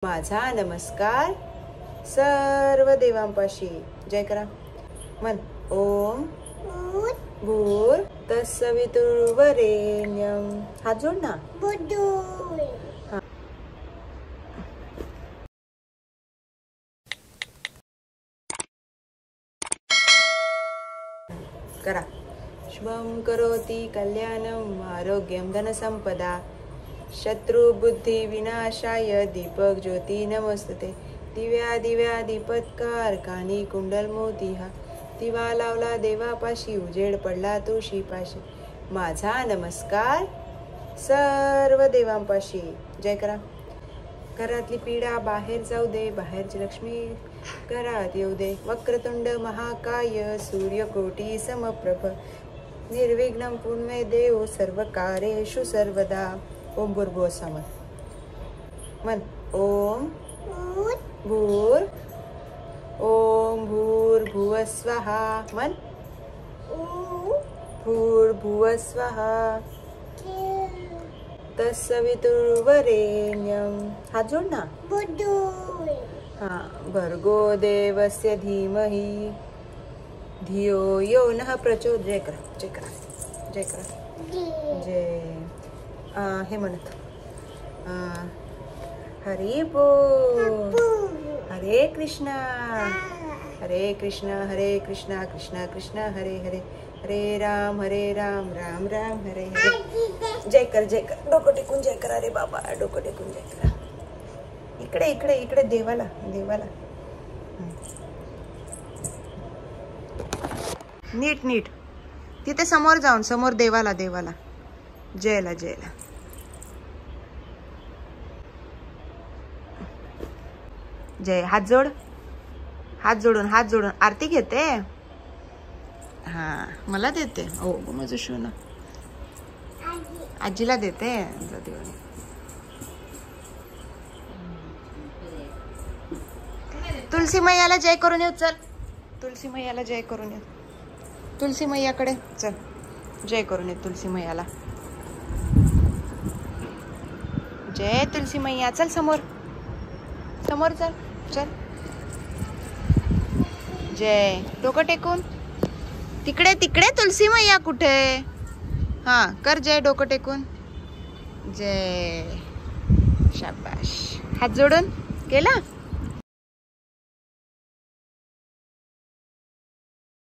माझा नमस्कार सर्व देवांपाशी. जय करा. मन ओम भूर तत्सवितुर्वरेण्यम. हात जोड ना. करा. शुभम करोति कल्याणम आरोग्यम धनसंपदा शत्रु बुद्धि विनाशाय दीपक ज्योती नमस्ते. दिव्या दिव्या दीपत्कार कानी कुंडल मोतिहा. दिवा लावला देवापाशी उजेड पडला तुळशीपाशी. माझा नमस्कार सर्व देवांपाशी. जय करा. घरातली पीडा बाहेर जाऊ दे, बाहेरची लक्ष्मी घरात येऊ दे. वक्रतुंड महाकाय सूर्यकोटी समप्रभ निर्विघ्नं कुर्मे देव सर्व कार्येषु सर्वदा. ओम भूर्भुवः स्वः. मन ओम भूर ओम भूर्भुवः स्वः. मन भूर्भुवः स्वः. तत्सवितुर्वरेण्यम. हात जोड ना. हाँ. भर्गो देवस्य धीमहि धियो यो नः प्रचोदयात्. जय करा. जय करा. जय करा. जय. हे म्हणत हरी बोल. हरे कृष्णा हरे कृष्णा कृष्णा कृष्णा हरे हरे. हरे राम राम राम हरे हरे. जय कर. जय कर. डोकं टेकून जय करा रे बाबा. डोकं टेकून जय करा. इकडे इकडे इकडे देवाला देवाला. नीट नीट तिथे समोर जाऊन समोर देवाला देवाला. जयला जयला. जय. हात जोड. हात जोडून आरती घेते. हा मला देते. हो माझं शोना आजीला देते. तुलसी मैयाला जय करून येऊ. चल तुलसी मैयाला जय करून येऊ. तुलसी मैयाकडे चल जय करून येऊ. तुलसी मैयाला जय. तुलसी मैया चल समोर समोर चल चल. जय. डोकं टेकून. तिकडे तिकडे तुलसी मैया कुठे. हा कर जय. डोकं टेकून जय. शाबाश. हात जोडून केला.